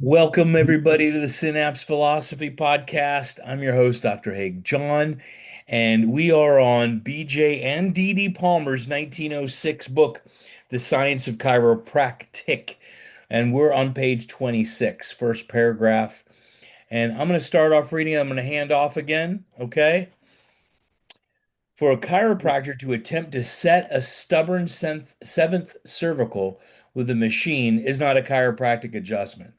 Welcome, everybody, to the Synapse Philosophy Podcast. I'm your host, Dr. Haig John, and we are on BJ and D.D. Palmer's 1906 book, The Science of Chiropractic. And we're on page 26, first paragraph. And I'm going to start off reading. I'm going to hand off again, okay? For a chiropractor to attempt to set a stubborn seventh cervical with a machine is not a chiropractic adjustment.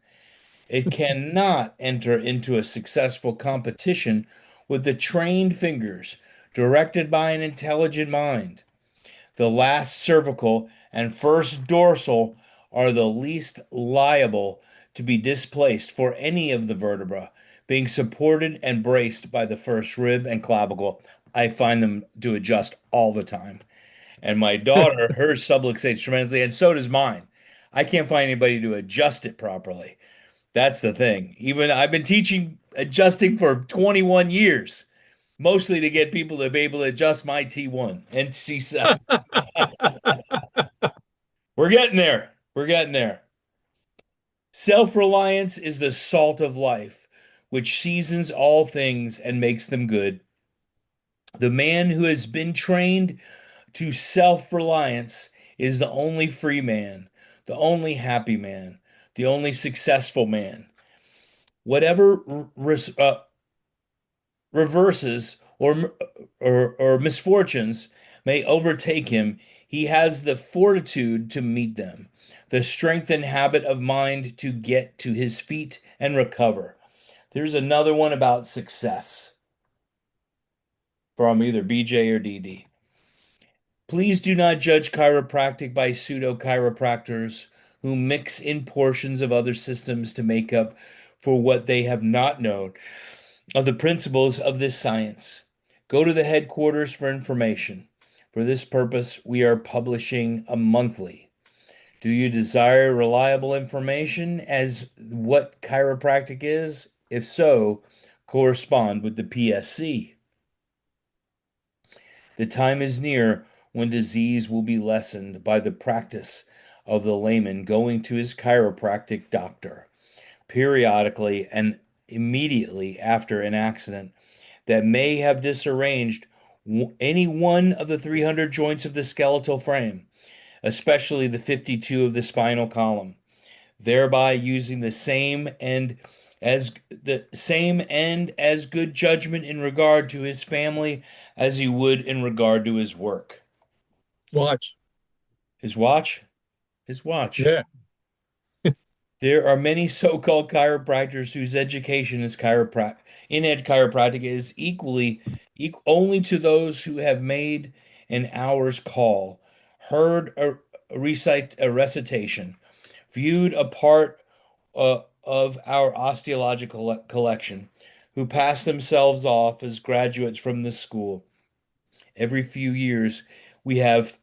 It cannot enter into a successful competition with the trained fingers directed by an intelligent mind. The last cervical and first dorsal are the least liable to be displaced for any of the vertebra, being supported and braced by the first rib and clavicle. I find them to adjust all the time. And my daughter, hers subluxates tremendously, and so does mine. I can't find anybody to adjust it properly. That's the thing. Even I've been teaching adjusting for 21 years, mostly to get people to be able to adjust my T1 and C7. We're getting there. We're getting there. Self-reliance is the salt of life, which seasons all things and makes them good. The man who has been trained to self-reliance is the only free man, the only happy man, the only successful man. Whatever reverses or misfortunes may overtake him, he has the fortitude to meet them, the strength and habit of mind to get to his feet and recover. There's another one about success from either BJ or DD. Please do not judge chiropractic by pseudo chiropractors who mix in portions of other systems to make up for what they have not known of the principles of this science. Go to the headquarters for information. For this purpose, we are publishing a monthly. Do you desire reliable information as what chiropractic is? If so, correspond with the PSC. The time is near when disease will be lessened by the practice of the layman going to his chiropractic doctor periodically and immediately after an accident that may have disarranged any one of the 300 joints of the skeletal frame, especially the 52 of the spinal column, thereby using the same and as good judgment in regard to his family as he would in regard to his work. Watch. His watch? His watch. Yeah. There are many so-called chiropractors whose education is chiropractic is only to those who have made an hour's call, heard a recitation, viewed a part of our osteological collection, who pass themselves off as graduates from this school. Every few years, we have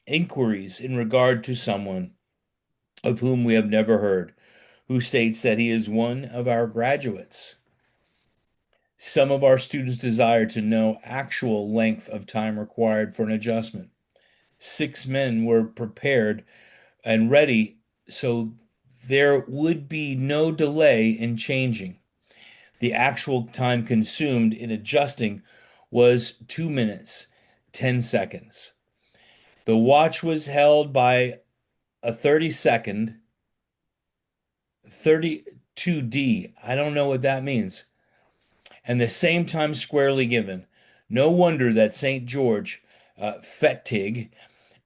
inquiries in regard to someone of whom we have never heard, who states that he is one of our graduates. Some of our students desire to know actual length of time required for an adjustment. 6 men were prepared and ready, so there would be no delay in changing. The actual time consumed in adjusting was 2 minutes, 10 seconds. The watch was held by a 30-second 32D. I don't know what that means. And the same time squarely given. No wonder that St. George, Fettig,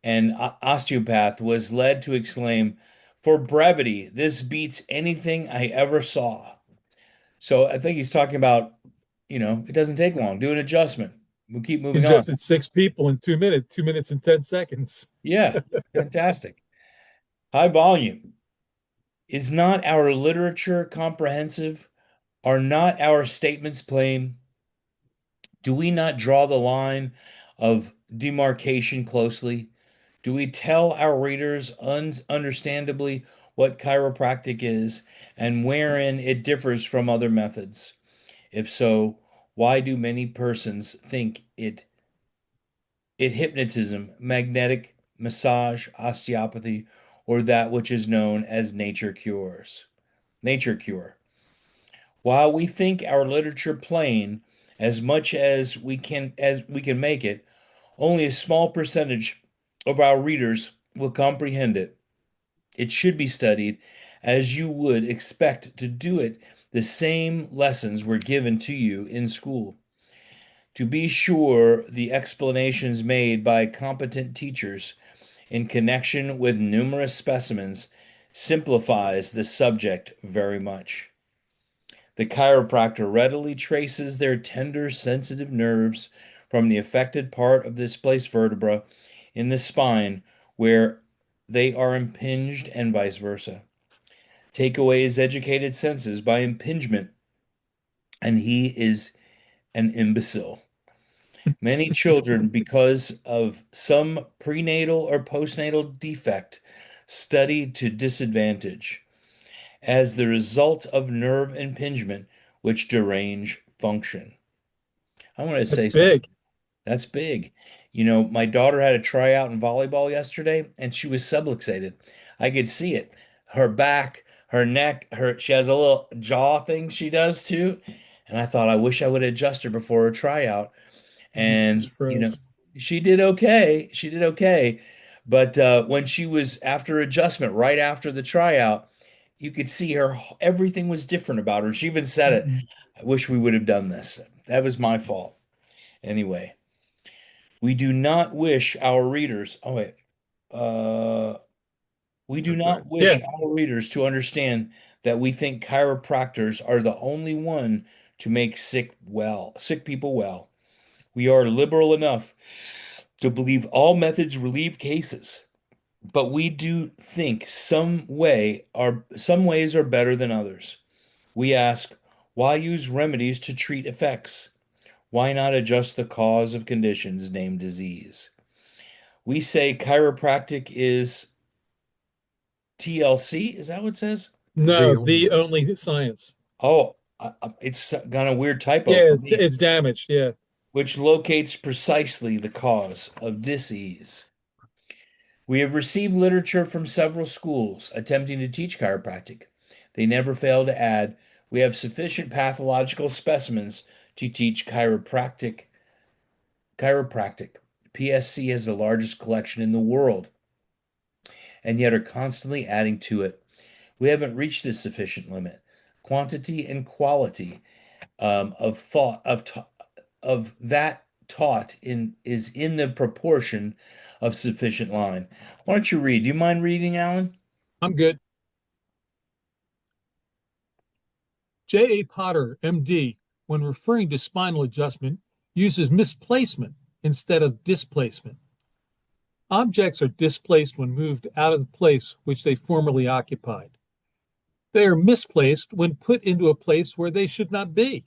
an osteopath, was led to exclaim, "For brevity, this beats anything I ever saw." So I think he's talking about, it doesn't take long. Do an adjustment. We'll keep moving on. Ingested 6 people in 2 minutes, 2 minutes and 10 seconds. Yeah, fantastic. High volume. Is not our literature comprehensive? Are not our statements plain? Do we not draw the line of demarcation closely? Do we tell our readers understandably what chiropractic is and wherein it differs from other methods? If so, why do many persons think it hypnotism, magnetic massage, osteopathy, or that which is known as nature cures? nature cure. While we think our literature plain as much as we can make it, only a small percentage of our readers will comprehend it. It should be studied as you would expect to do it. The same lessons were given to you in school. To be sure, the explanations made by competent teachers in connection with numerous specimens simplifies the subject very much. The chiropractor readily traces their tender, sensitive nerves from the affected part of the displaced vertebra in the spine where they are impinged and vice versa. Take away his educated senses by impingement, and he is an imbecile. Many children, because of some prenatal or postnatal defect, study to disadvantage as the result of nerve impingement, which derange function. I want to That's say something. big. That's big. You know, my daughter had a tryout in volleyball yesterday, and she was subluxated. I could see it. Her back, her neck, she has a little jaw thing she does too. And I thought, I wish I would adjust her before her tryout. Just And, froze. she did okay. She did okay. But when she was after adjustment, right after the tryout, you could see everything was different about her. She even said it. Mm-mm. I wish we would have done this. That was my fault. Anyway, we do not wish our readers, oh wait, uh, we do Okay. not wish Yeah. our readers to understand that we think chiropractors are the only one to make sick people well. We are liberal enough to believe all methods relieve cases, but we do think some ways are better than others. We ask, why use remedies to treat effects? Why not adjust the cause of conditions named disease? We say chiropractic is TLC. Is that what it says? No, The only the only science. Oh, it's got a weird typo Yeah, for it's me, it's damaged. Yeah. which locates precisely the cause of disease. We have received literature from several schools attempting to teach chiropractic. They never fail to add, we have sufficient pathological specimens to teach chiropractic. PSC has the largest collection in the world and yet are constantly adding to it. We haven't reached a sufficient limit. Quantity and quality of thought of that taught in is in the proportion of sufficient line. Why don't you read? Do you mind reading, Alan? I'm good. J.A. Potter, MD, when referring to spinal adjustment, uses misplacement instead of displacement. Objects are displaced when moved out of the place which they formerly occupied. They are misplaced when put into a place where they should not be.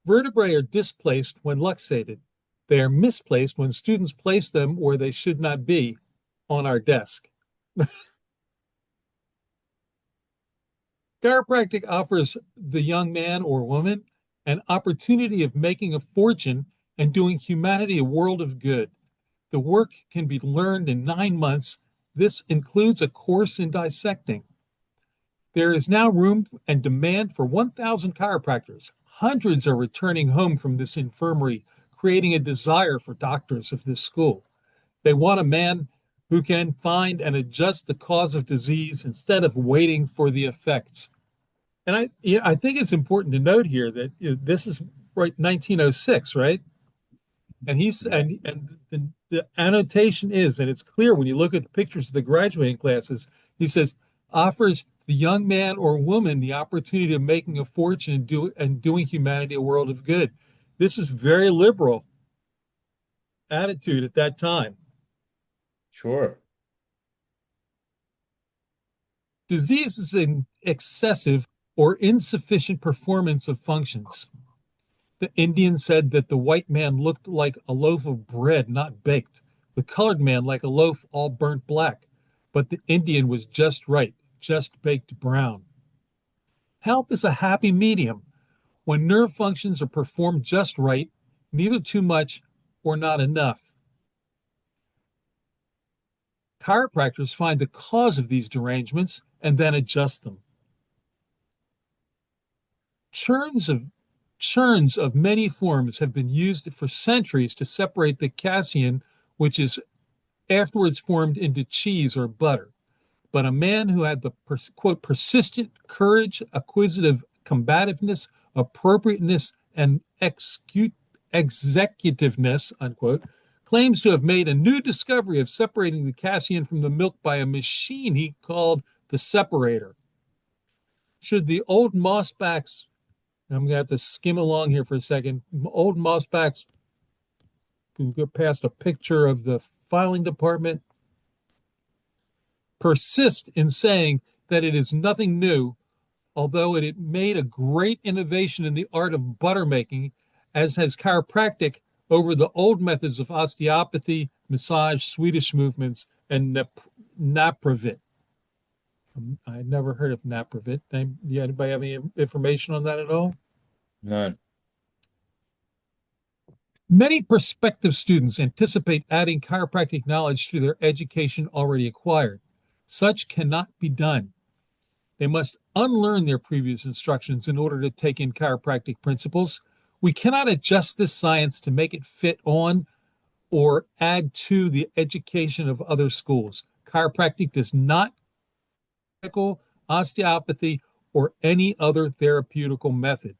Vertebrae are displaced when luxated. They are misplaced when students place them where they should not be, on our desk. Chiropractic offers the young man or woman an opportunity of making a fortune and doing humanity a world of good. The work can be learned in 9 months. This includes a course in dissecting. There is now room and demand for 1,000 chiropractors. Hundreds are returning home from this infirmary, creating a desire for doctors of this school. They want a man who can find and adjust the cause of disease instead of waiting for the effects. And I think it's important to note here that this is right 1906, right? And he's Yeah. and the annotation is, and it's clear when you look at the pictures of the graduating classes, he says offers the young man or woman the opportunity of making a fortune and doing humanity a world of good. This is very liberal attitude at that time. Sure. Disease is an excessive or insufficient performance of functions. The Indian said that the white man looked like a loaf of bread not baked, the colored man like a loaf all burnt black, but the Indian was just right, just baked brown. Health is a happy medium when nerve functions are performed just right, neither too much or not enough. Chiropractors find the cause of these derangements and then adjust them. Churns of churns of many forms have been used for centuries to separate the casein, which is afterwards formed into cheese or butter. But a man who had the quote persistent courage, acquisitive combativeness, appropriateness, and executiveness, unquote, claims to have made a new discovery of separating the casein from the milk by a machine he called the separator. Should the old mossbacks, I'm going to have to skim along here for a second, old mossbacks, we go past a picture of the filing department, persist in saying that it is nothing new, although it made a great innovation in the art of butter making, as has chiropractic over the old methods of osteopathy, massage, Swedish movements, and napravit. I never heard of napravit. Do anybody have any information on that at all? None. Many prospective students anticipate adding chiropractic knowledge to their education already acquired. Such cannot be done. They must unlearn their previous instructions in order to take in chiropractic principles. We cannot adjust this science to make it fit on or add to the education of other schools. Chiropractic does not osteopathy or any other therapeutical method.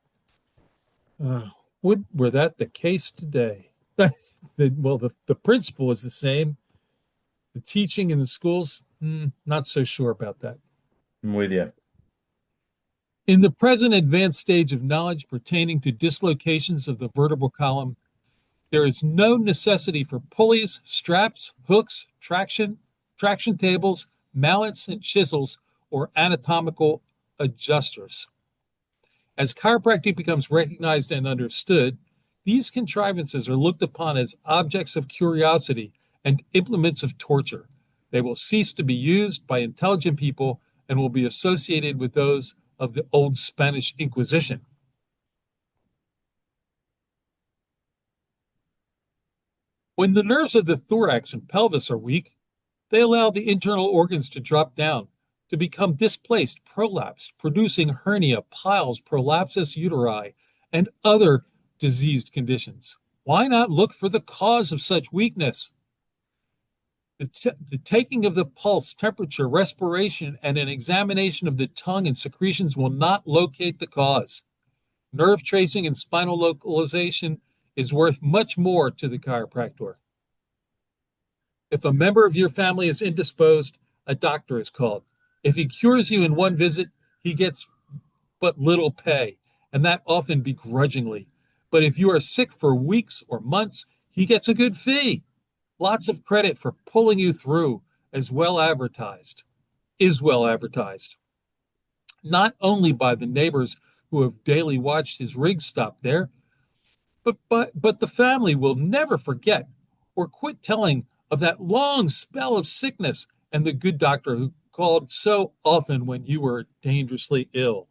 Were that the case today? The principle is the same. The teaching in the schools, not so sure about that. I'm with you. In the present advanced stage of knowledge pertaining to dislocations of the vertebral column, there is no necessity for pulleys, straps, hooks, traction tables, mallets, and chisels, or anatomical adjusters. As chiropractic becomes recognized and understood, these contrivances are looked upon as objects of curiosity and implements of torture. They will cease to be used by intelligent people and will be associated with those of the old Spanish Inquisition. When the nerves of the thorax and pelvis are weak, they allow the internal organs to drop down, to become displaced, prolapsed, producing hernia, piles, prolapsus uteri, and other diseased conditions. Why not look for the cause of such weakness? The taking of the pulse, temperature, respiration, and an examination of the tongue and secretions will not locate the cause. Nerve tracing and spinal localization is worth much more to the chiropractor. If a member of your family is indisposed, a doctor is called. If he cures you in one visit, he gets but little pay, and that often begrudgingly. But if you are sick for weeks or months, he gets a good fee. Lots of credit for pulling you through, is well advertised. Not only by the neighbors who have daily watched his rig stop there, but the family will never forget or quit telling of that long spell of sickness and the good doctor who called so often when you were dangerously ill.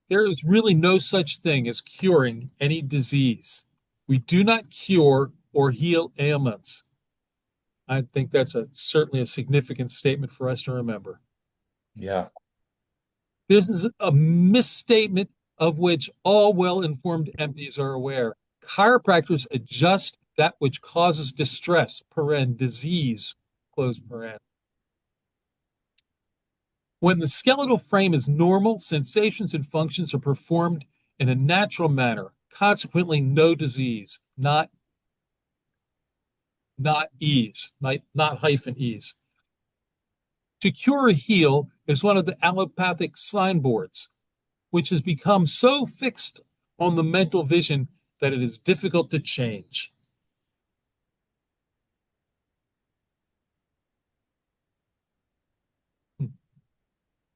There is really no such thing as curing any disease. We do not cure or heal ailments. I think that's certainly a significant statement for us to remember. Yeah. This is a misstatement of which all well-informed MDs are aware. Chiropractors adjust that which causes distress, disease, close paren. When the skeletal frame is normal, sensations and functions are performed in a natural manner. Consequently, no disease, not ease, not hyphen ease. To cure or heal is one of the allopathic signboards, which has become so fixed on the mental vision that it is difficult to change.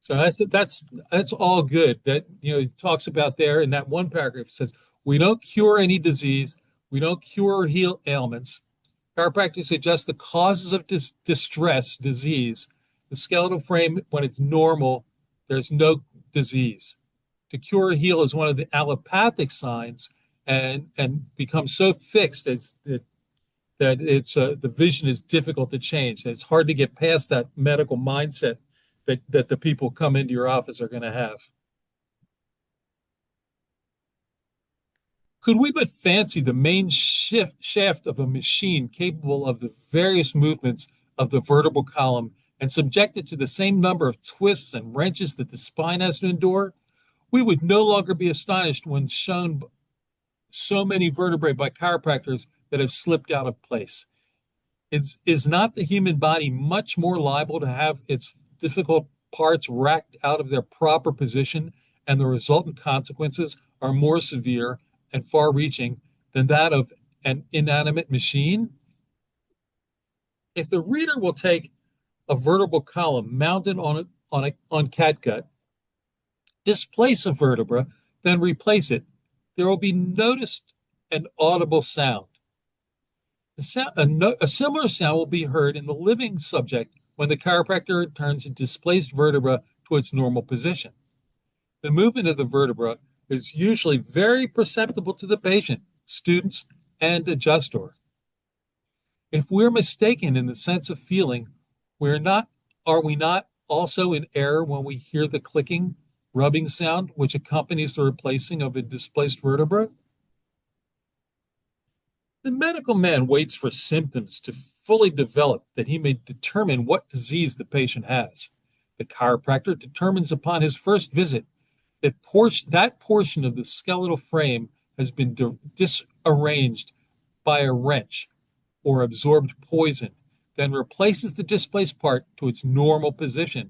So that's all good. That he talks about there in that one paragraph. It says we don't cure any disease, we don't cure or heal ailments. Chiropractic suggests the causes of distress, disease. The skeletal frame, when it's normal, there's no disease. To cure or heal is one of the allopathic signs, and becomes so fixed that it's the vision is difficult to change. It's hard to get past that medical mindset that the people come into your office are going to have. Could we but fancy the main shaft of a machine capable of the various movements of the vertebral column and subject it to the same number of twists and wrenches that the spine has to endure, we would no longer be astonished when shown so many vertebrae by chiropractors that have slipped out of place. Is not the human body much more liable to have its difficult parts racked out of their proper position, and the resultant consequences are more severe and far reaching than that of an inanimate machine? If the reader will take a vertebral column mounted on catgut, displace a vertebra, then replace it, there will be noticed an audible sound. A similar sound will be heard in the living subject when the chiropractor returns a displaced vertebra to its normal position. The movement of the vertebra is usually very perceptible to the patient, students, and adjuster. If we're mistaken in the sense of feeling, are we not also in error when we hear the clicking, rubbing sound which accompanies the replacing of a displaced vertebra? The medical man waits for symptoms to fully develop that he may determine what disease the patient has. The chiropractor determines upon his first visit that portion of the skeletal frame has been disarranged by a wrench or absorbed poison, then replaces the displaced part to its normal position.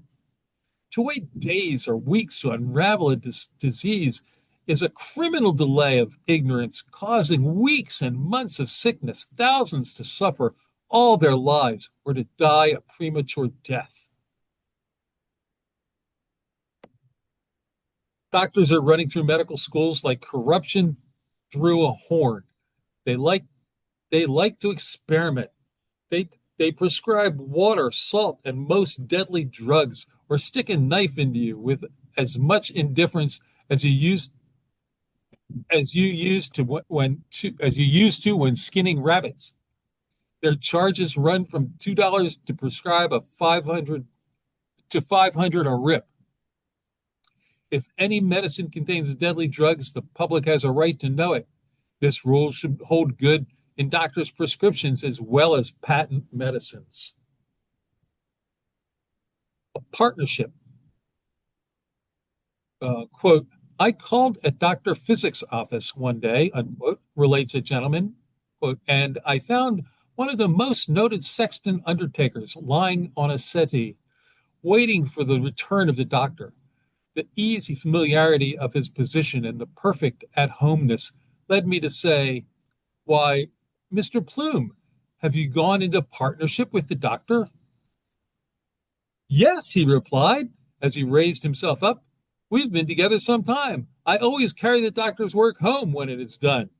To wait days or weeks to unravel a disease is a criminal delay of ignorance, causing weeks and months of sickness, thousands to suffer all their lives or to die a premature death. Doctors are running through medical schools like corruption through a horn. They like they like to experiment. They they prescribe water, salt, and most deadly drugs, or stick a knife into you with as much indifference as you used to when skinning rabbits. Their charges run from $2 to prescribe a 500 a rip. If any medicine contains deadly drugs, the public has a right to know it. This rule should hold good in doctors' prescriptions as well as patent medicines. A partnership. Quote, I called at Dr. Physics' office one day, unquote, relates a gentleman, quote, and I found one of the most noted Sexton undertakers lying on a settee, waiting for the return of the doctor. The easy familiarity of his position and the perfect at-homeness led me to say, why, Mr. Plume, have you gone into partnership with the doctor? Yes, he replied, as he raised himself up. We've been together some time. I always carry the doctor's work home when it is done.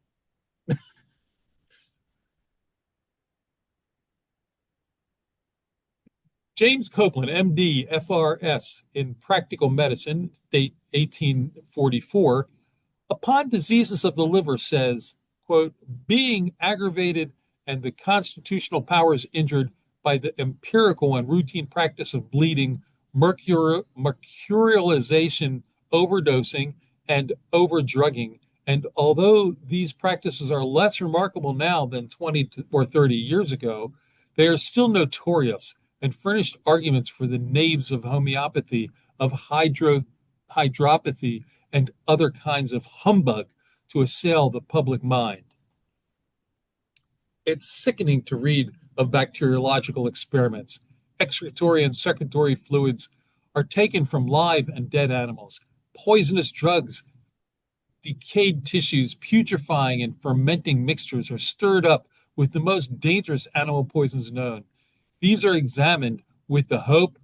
James Copeland, MD, FRS, in Practical Medicine, date 1844, upon diseases of the liver says, quote, being aggravated and the constitutional powers injured by the empirical and routine practice of bleeding, mercurialization, overdosing, and overdrugging. And although these practices are less remarkable now than 20 or 30 years ago, they are still notorious and furnished arguments for the knaves of homeopathy, of hydropathy, and other kinds of humbug to assail the public mind. It's sickening to read of bacteriological experiments. Excretory and secretory fluids are taken from live and dead animals. Poisonous drugs, decayed tissues, putrefying and fermenting mixtures are stirred up with the most dangerous animal poisons known. These are examined with the hope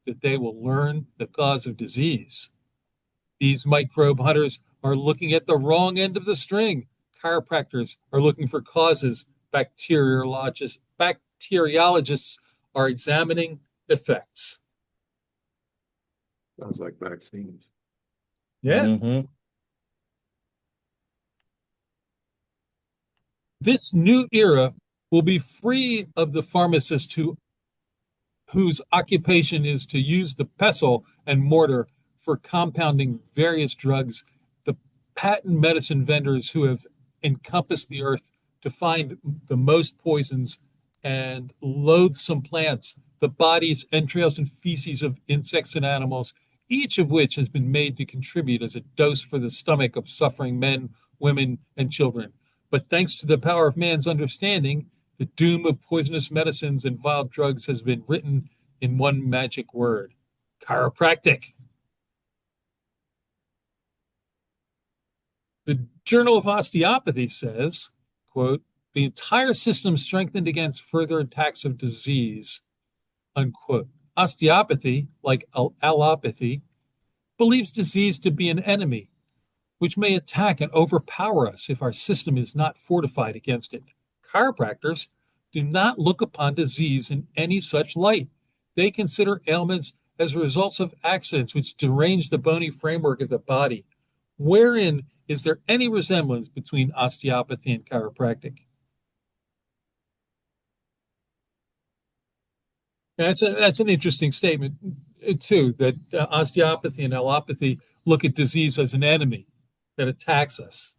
that they will learn the cause of disease. These microbe hunters are looking at the wrong end of the string. Chiropractors are looking for causes. Bacteriologists are examining effects. Sounds like vaccines. Yeah. Mm-hmm. This new era will be free of the pharmacist who whose occupation is to use the pestle and mortar for compounding various drugs, the patent medicine vendors who have encompassed the earth to find the most poisons and loathsome plants, the bodies, entrails, and feces of insects and animals, each of which has been made to contribute as a dose for the stomach of suffering men, women, and children. But thanks to the power of man's understanding, the doom of poisonous medicines and vile drugs has been written in one magic word: chiropractic. The Journal of Osteopathy says, quote, the entire system strengthened against further attacks of disease, unquote. Osteopathy, like allopathy, believes disease to be an enemy, which may attack and overpower us if our system is not fortified against it. Chiropractors do not look upon disease in any such light. They consider ailments as results of accidents which derange the bony framework of the body. Wherein is there any resemblance between osteopathy and chiropractic? That's an interesting statement, too, that osteopathy and allopathy look at disease as an enemy that attacks us.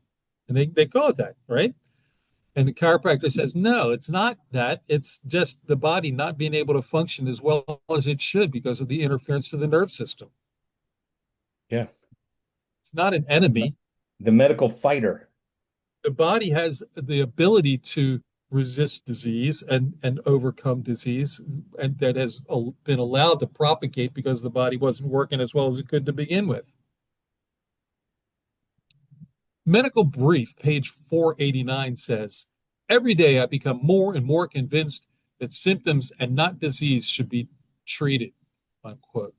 And they call it that, right? And the chiropractor says, no, it's not that. It's just the body not being able to function as well as it should because of the interference to the nerve system. Yeah. It's not an enemy. The medical fighter. The body has the ability to resist disease and overcome disease, and that has been allowed to propagate because the body wasn't working as well as it could to begin with. Medical Brief, page 489 says, every day I become more and more convinced that symptoms and not disease should be treated, unquote.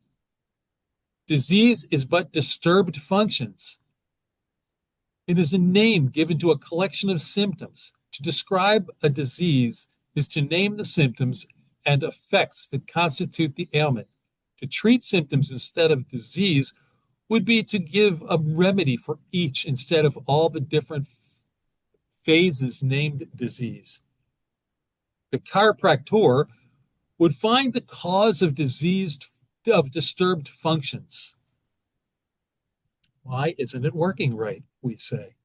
Disease is but disturbed functions. It is a name given to a collection of symptoms. To describe a disease is to name the symptoms and effects that constitute the ailment. To treat symptoms instead of disease would be to give a remedy for each instead of all the different phases named disease. The chiropractor would find the cause of disturbed functions. Why isn't it working right, we say.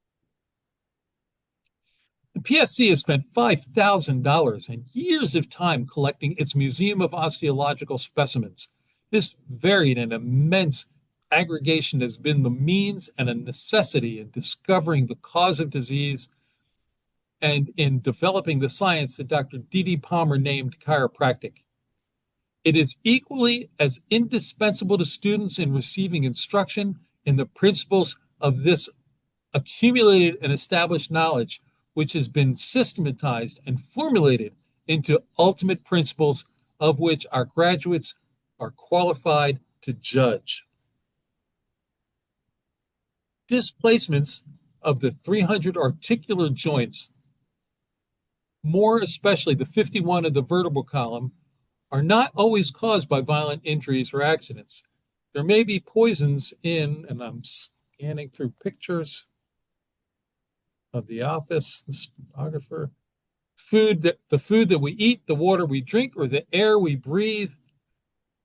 The PSC has spent $5,000 and years of time collecting its Museum of Osteological Specimens. This varied and immense aggregation has been the means and a necessity in discovering the cause of disease and in developing the science that Dr. D.D. Palmer named chiropractic. It is equally as indispensable to students in receiving instruction in the principles of this accumulated and established knowledge, which has been systematized and formulated into ultimate principles of which our graduates are qualified to judge. Displacements of the 300 articular joints, more especially the 51 of the vertebral column, are not always caused by violent injuries or accidents. There may be poisons in, and I'm scanning through pictures of the office, the stenographer, the food that we eat, the water we drink, or the air we breathe,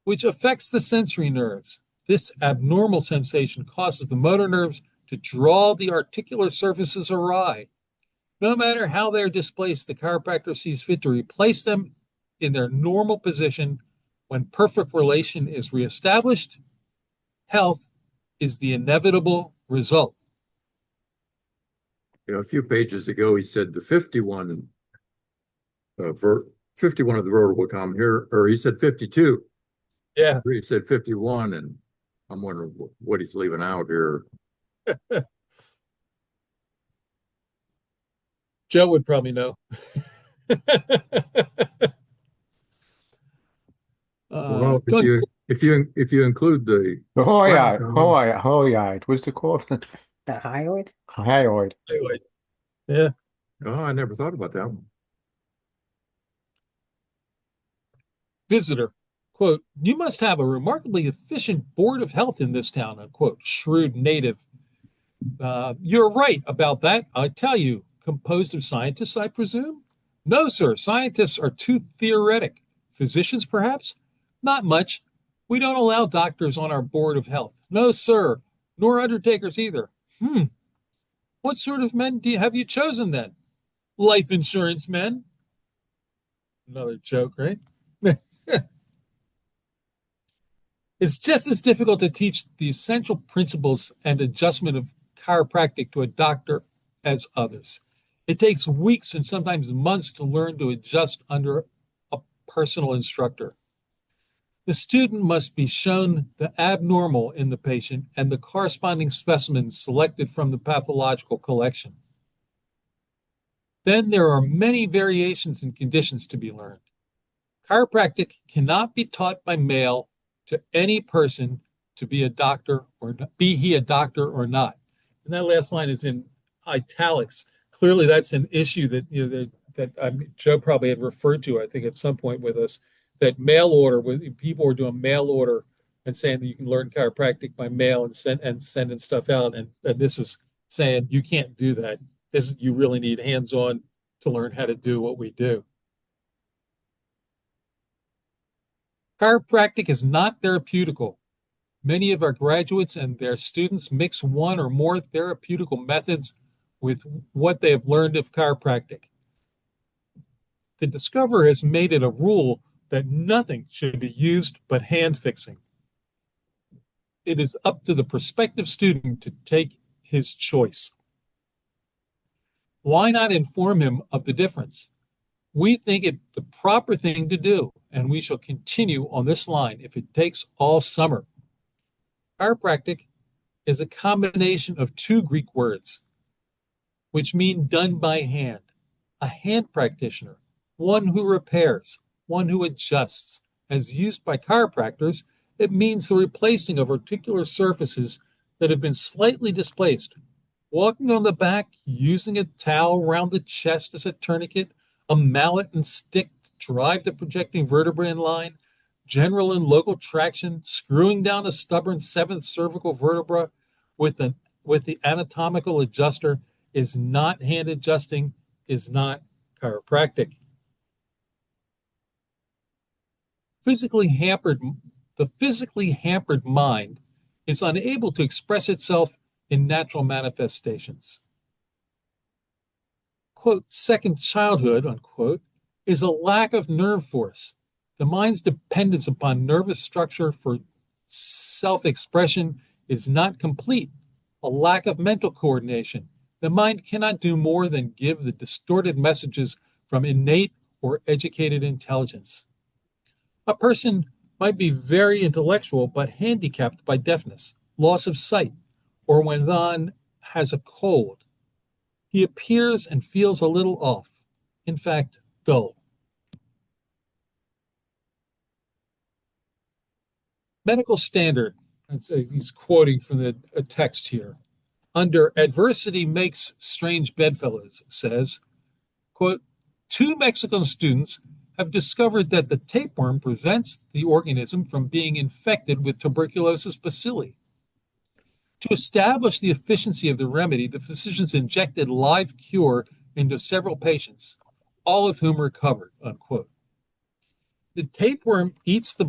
which affects the sensory nerves. This abnormal sensation causes the motor nerves to draw the articular surfaces awry. No matter how they're displaced, the chiropractor sees fit to replace them in their normal position. When perfect relation is reestablished, health is the inevitable result. You know, a few pages ago, he said the 51, 51 of the vertebral column here, or he said 52. Yeah. He said 51, and I'm wondering what he's leaving out here. Joe would probably know. Well, if you include the hyoid, what's it called? The hyoid? Hyoid. Yeah. Oh, I never thought about that one. Visitor, quote, you must have a remarkably efficient board of health in this town, unquote. Shrewd native. You're right about that, I tell you. Composed of scientists, I presume? No, sir. Scientists are too theoretic. Physicians, perhaps? Not much. We don't allow doctors on our board of health. No, sir, nor undertakers either. Hmm. What sort of men have you chosen then? Life insurance men. Another joke, right? It's just as difficult to teach the essential principles and adjustment of chiropractic to a doctor as others. It takes weeks and sometimes months to learn to adjust under a personal instructor. The student must be shown the abnormal in the patient and the corresponding specimens selected from the pathological collection. Then there are many variations and conditions to be learned. Chiropractic cannot be taught by mail to any person to be a doctor or be he a doctor or not. And that last line is in italics. Clearly, that's an issue that Joe probably had referred to, I think, at some point with us. That mail order, people were doing mail order and saying that you can learn chiropractic by mail and sending stuff out, and this is saying you can't do that. You really need hands-on to learn how to do what we do. Chiropractic is not therapeutical. Many of our graduates and their students mix one or more therapeutical methods with what they have learned of chiropractic. The discoverer has made it a rule that nothing should be used but hand fixing. It is up to the prospective student to take his choice. Why not inform him of the difference? We think it the proper thing to do, and we shall continue on this line if it takes all summer. Chiropractic is a combination of two Greek words, which mean done by hand. A hand practitioner, one who repairs, one who adjusts. As used by chiropractors, it means the replacing of articular surfaces that have been slightly displaced. Walking on the back, using a towel around the chest as a tourniquet, a mallet and stick to drive the projecting vertebra in line, general and local traction, screwing down a stubborn seventh cervical vertebra with the anatomical adjuster is not hand adjusting, is not chiropractic. The physically hampered mind is unable to express itself in natural manifestations. Quote, second childhood, unquote, is a lack of nerve force. The mind's dependence upon nervous structure for self-expression is not complete. A lack of mental coordination. The mind cannot do more than give the distorted messages from innate or educated intelligence. A person might be very intellectual but handicapped by deafness, loss of sight, or when one has a cold. He appears and feels a little off, in fact, dull. Medical standard, he's quoting from the text here. Under adversity makes strange bedfellows, says, quote, 2 Mexican students have discovered that the tapeworm prevents the organism from being infected with tuberculosis bacilli. To establish the efficiency of the remedy, the physicians injected live cure into several patients, all of whom recovered, unquote. The tapeworm eats the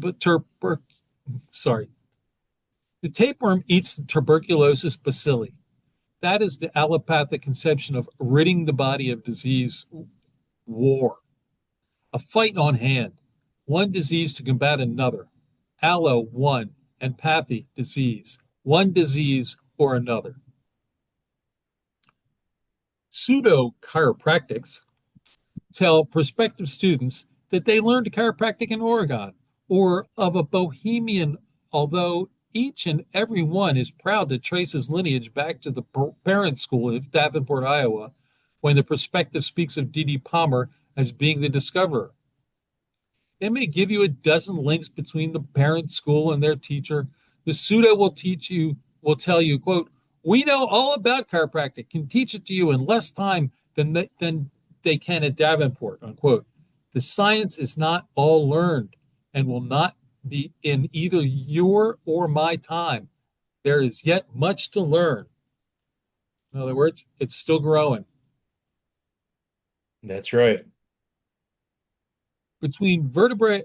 tuberculosis bacilli. That is the allopathic conception of ridding the body of disease war. A fight on hand, one disease to combat another. Allo, one, and pathy, disease. One disease or another. Pseudo-chiropractics tell prospective students that they learned chiropractic in Oregon or of a Bohemian, although each and every one is proud to trace his lineage back to the parent school of Davenport, Iowa, when the prospective speaks of D.D. Palmer as being the discoverer. They may give you a dozen links between the parent school and their teacher. The pseudo will tell you, quote, we know all about chiropractic, can teach it to you in less time than they can at Davenport, unquote. The science is not all learned and will not be in either your or my time. There is yet much to learn. In other words, it's still growing. That's right. Between vertebrae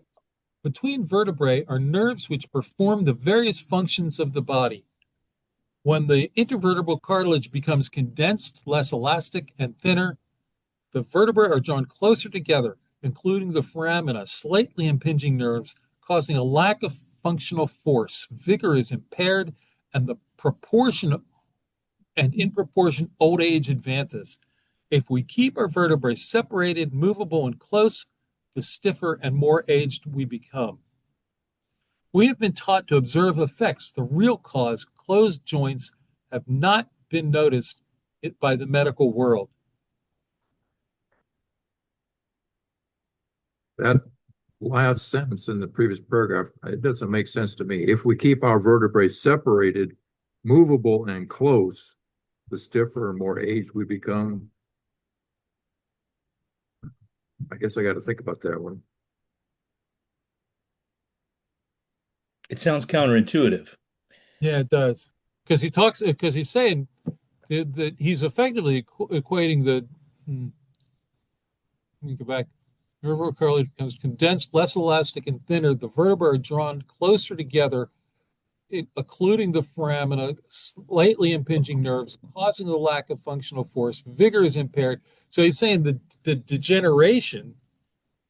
Between vertebrae are nerves which perform the various functions of the body. When the intervertebral cartilage becomes condensed, less elastic, and thinner, the vertebrae are drawn closer together, including the foramina, slightly impinging nerves, causing a lack of functional force. Vigor is impaired, and in proportion, old age advances. If we keep our vertebrae separated, movable, and close, the stiffer and more aged we become. We have been taught to observe effects. The real cause, closed joints, have not been noticed by the medical world. That last sentence in the previous paragraph, it doesn't make sense to me. If we keep our vertebrae separated, movable, and close, the stiffer and more aged we become. I guess I got to think about that one. It sounds counterintuitive. Yeah, it does. Because he's saying that he's effectively equating let me go back. Vertebral cartilage becomes condensed, less elastic, and thinner. The vertebrae are drawn closer together, occluding the foramina, slightly impinging nerves, causing a lack of functional force. Vigor is impaired. So he's saying the degeneration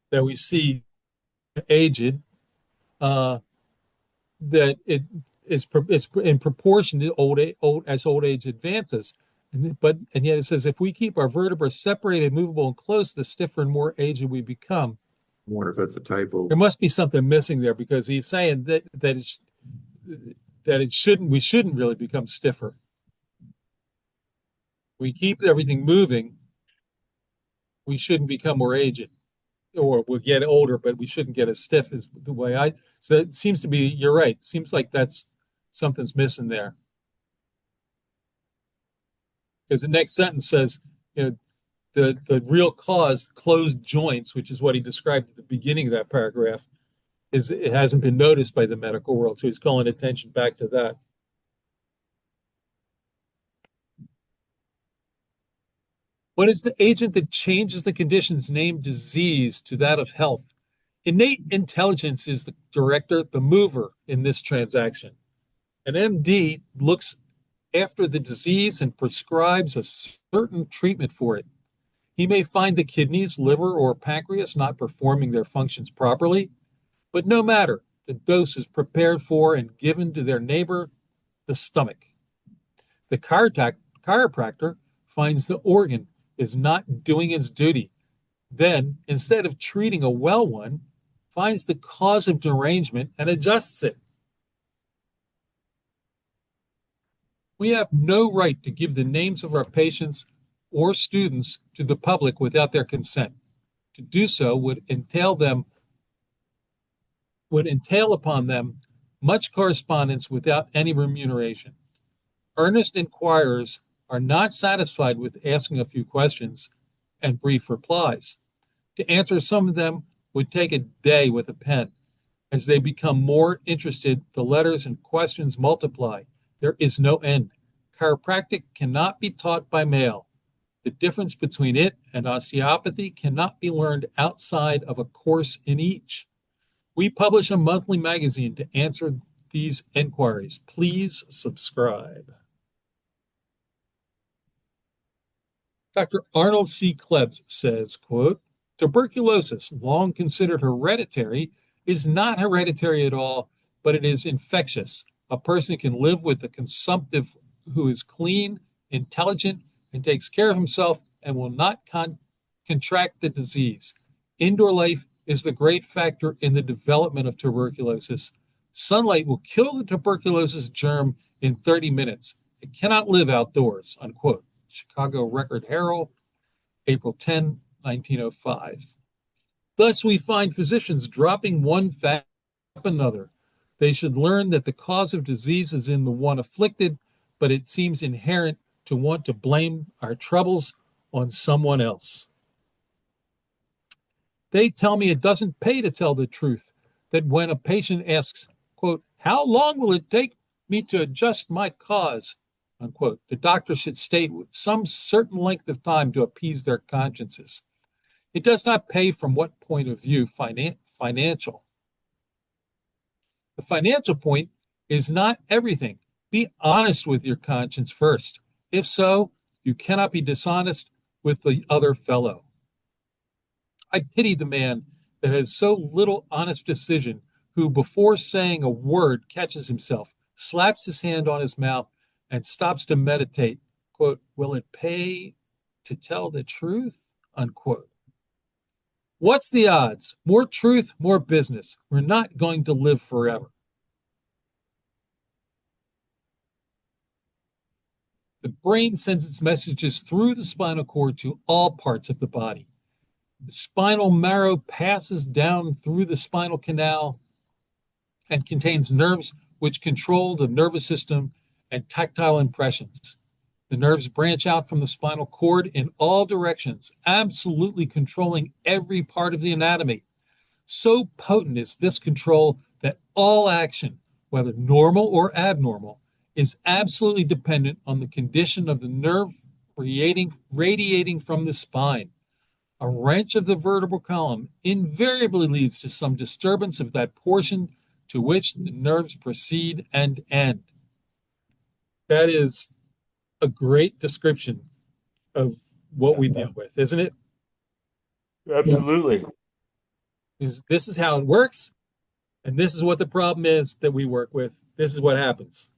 that we see aged, that it is in proportion to old age advances. And yet it says if we keep our vertebrae separated, movable, and close, the stiffer and more aged we become. I wonder if that's a typo. There must be something missing there, because he's saying that we shouldn't really become stiffer. We keep everything moving, we shouldn't become more aged, or we'll get older, but we shouldn't get as stiff, is the way so it seems to be, you're right. Seems like something's missing there. Because the next sentence says, the real cause, closed joints, which is what he described at the beginning of that paragraph, it hasn't been noticed by the medical world. So he's calling attention back to that. What is the agent that changes the conditions named disease to that of health? Innate intelligence is the director, the mover in this transaction. An MD looks after the disease and prescribes a certain treatment for it. He may find the kidneys, liver, or pancreas not performing their functions properly, but no matter, the dose is prepared for and given to their neighbor, the stomach. The chiropractor finds the organ is not doing its duty. Then, instead of treating a well one, finds the cause of derangement and adjusts it. We have no right to give the names of our patients or students to the public without their consent. To do so would entail upon them much correspondence without any remuneration. Earnest inquirers are not satisfied with asking a few questions and brief replies. To answer some of them would take a day with a pen. As they become more interested, the letters and questions multiply. There is no end. Chiropractic cannot be taught by mail. The difference between it and osteopathy cannot be learned outside of a course in each. We publish a monthly magazine to answer these inquiries. Please subscribe. Dr. Arnold C. Klebs says, quote, tuberculosis, long considered hereditary, is not hereditary at all, but it is infectious. A person can live with a consumptive who is clean, intelligent, and takes care of himself and will not contract the disease. Indoor life is the great factor in the development of tuberculosis. Sunlight will kill the tuberculosis germ in 30 minutes. It cannot live outdoors, unquote. Chicago Record Herald, April 10, 1905. Thus, we find physicians dropping one fact after another. They should learn that the cause of disease is in the one afflicted, but it seems inherent to want to blame our troubles on someone else. They tell me it doesn't pay to tell the truth, that when a patient asks, quote, how long will it take me to adjust my cause, unquote, the doctor should state some certain length of time to appease their consciences. It does not pay from what point of view financial. The financial point is not everything. Be honest with your conscience first. If so, you cannot be dishonest with the other fellow. I pity the man that has so little honest decision, who, before saying a word, catches himself, slaps his hand on his mouth, and stops to meditate. Quote, will it pay to tell the truth? Unquote. What's the odds? More truth, more business. We're not going to live forever. The brain sends its messages through the spinal cord to all parts of the body. The spinal marrow passes down through the spinal canal and contains nerves which control the nervous system and tactile impressions. The nerves branch out from the spinal cord in all directions, absolutely controlling every part of the anatomy. So potent is this control that all action, whether normal or abnormal, is absolutely dependent on the condition of the nerve radiating from the spine. A wrench of the vertebral column invariably leads to some disturbance of that portion to which the nerves proceed and end. That is a great description of what we deal with, isn't it? Absolutely. This is how it works, and this is what the problem is that we work with. This is what happens.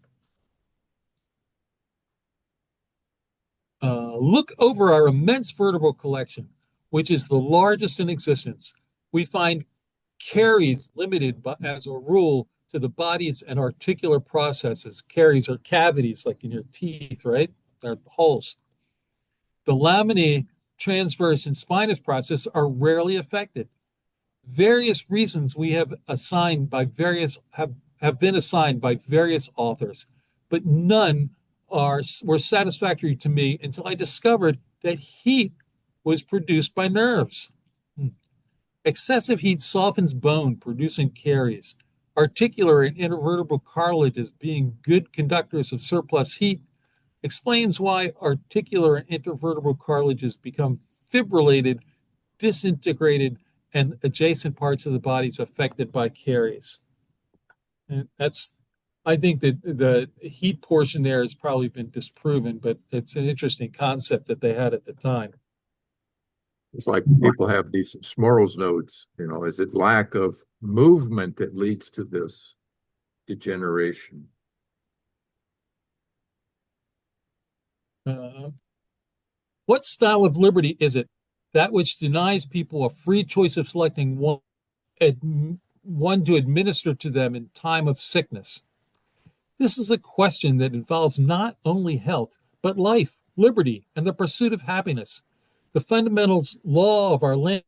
Look over our immense vertebral collection, which is the largest in existence. We find caries limited as a rule to the bodies and articular processes. Caries are cavities like in your teeth, right? They're holes. The laminae, transverse, and spinous process are rarely affected. Various reasons we have assigned by various have been assigned by various authors, but none were satisfactory to me until I discovered that heat was produced by nerves. Excessive heat softens bone, producing caries. Articular and intervertebral cartilages, being good conductors of surplus heat, explains why articular and intervertebral cartilages become fibrillated, disintegrated, and adjacent parts of the body is affected by caries. And I think that the heat portion there has probably been disproven, but it's an interesting concept that they had at the time. It's like people have these Smorls nodes, is it lack of movement that leads to this degeneration? What style of liberty is it? That which denies people a free choice of selecting one to administer to them in time of sickness. This is a question that involves not only health, but life, liberty, and the pursuit of happiness. The fundamental law of our land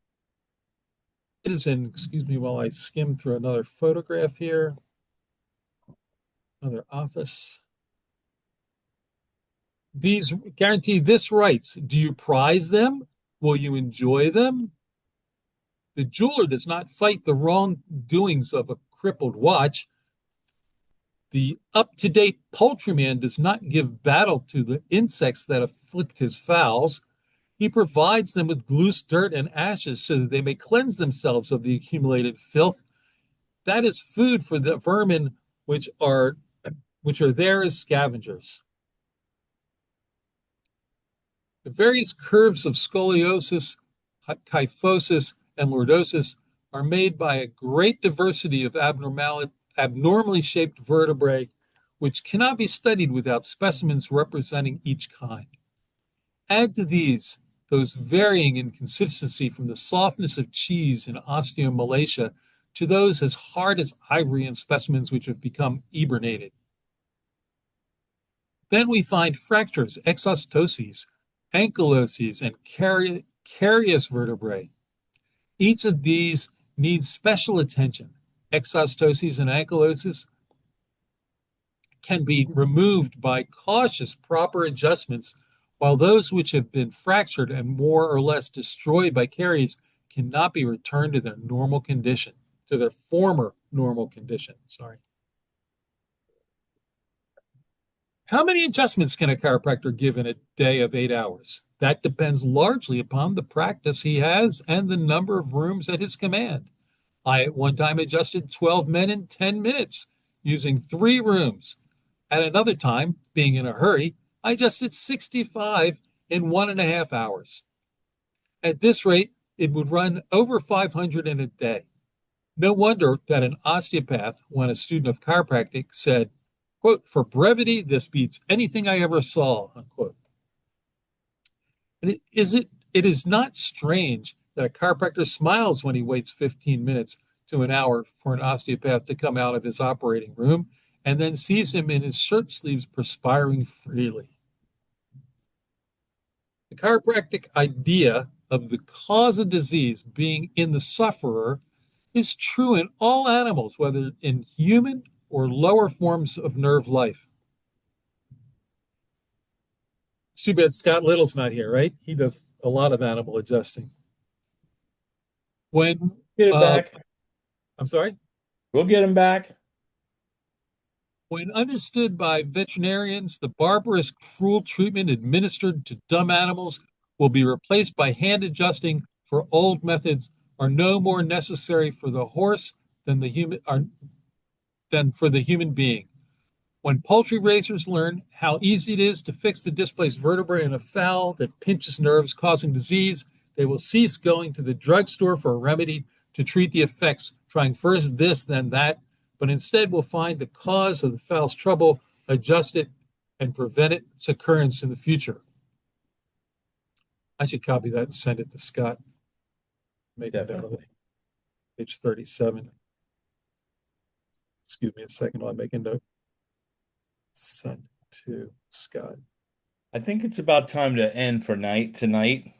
is in, excuse me while I skim through another photograph here, another office. These guarantee this rights. Do you prize them? Will you enjoy them? The jeweler does not fight the wrongdoings of a crippled watch. The up-to-date poultryman does not give battle to the insects that afflict his fowls. He provides them with loose dirt and ashes so that they may cleanse themselves of the accumulated filth. That is food for the vermin which are there as scavengers. The various curves of scoliosis, kyphosis, and lordosis are made by a great diversity of abnormally shaped vertebrae, which cannot be studied without specimens representing each kind. Add to these those varying in consistency from the softness of cheese and osteomalacia to those as hard as ivory in specimens which have become eburnated. Then we find fractures, exostoses, ankyloses, and carious vertebrae. Each of these needs special attention. Exostoses and ankyloses can be removed by cautious, proper adjustments, while those which have been fractured and more or less destroyed by caries cannot be returned to their normal condition, to their former normal condition. How many adjustments can a chiropractor give in a day of 8 hours? That depends largely upon the practice he has and the number of rooms at his command. I at one time adjusted 12 men in 10 minutes using 3 rooms. At another time, being in a hurry, I adjusted 65 in 1.5 hours. At this rate, it would run over 500 in a day. No wonder that an osteopath, when a student of chiropractic, said, quote, "For brevity, this beats anything I ever saw," unquote. And it is not strange that a chiropractor smiles when he waits 15 minutes to an hour for an osteopath to come out of his operating room and then sees him in his shirt sleeves perspiring freely. The chiropractic idea of the cause of disease being in the sufferer is true in all animals, whether in human or lower forms of nerve life. It's too bad Scott Little's not here, right? He does a lot of animal adjusting. When Get it uh, back. I'm sorry, We'll get him back. when understood by veterinarians, the barbarous, cruel treatment administered to dumb animals will be replaced by hand adjusting, for old methods are no more necessary for the horse than for the human being. When poultry raisers learn how easy it is to fix the displaced vertebra in a fowl that pinches nerves, causing disease, they will cease going to the drugstore for a remedy to treat the effects, trying first this, then that, but instead will find the cause of the fowl's trouble, adjust it, and prevent its occurrence in the future. I should copy that and send it to Scott. Make a note of it. Page 37. Excuse me a second while I make a note. Send to Scott. I think it's about time to end for tonight.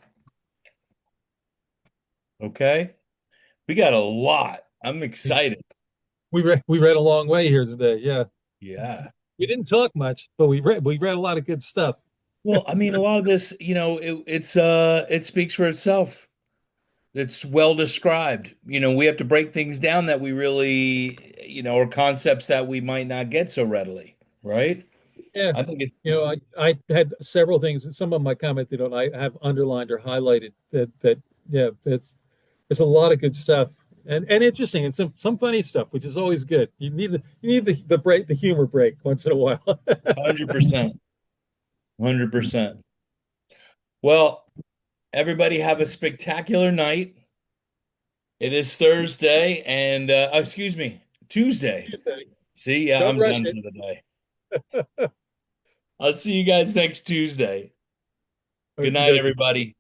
Okay. We got a lot. I'm excited. We read a long way here today. Yeah. Yeah. We didn't talk much, but we read a lot of good stuff. Well, I mean, a lot of this, it speaks for itself. It's well described. We have to break things down that we really, or concepts that we might not get so readily, right? Yeah. I think it's I had several things, some of them I commented on, I have underlined or highlighted that yeah, there's a lot of good stuff and interesting and some funny stuff, which is always good. You need the break, the humor break once in a while. 100%. 100%. Well, everybody have a spectacular night. It is Thursday and excuse me, Tuesday. Tuesday. See, yeah, Don't I'm rush done it. for the day. I'll see you guys next Tuesday. Good Okie night, dokie. everybody.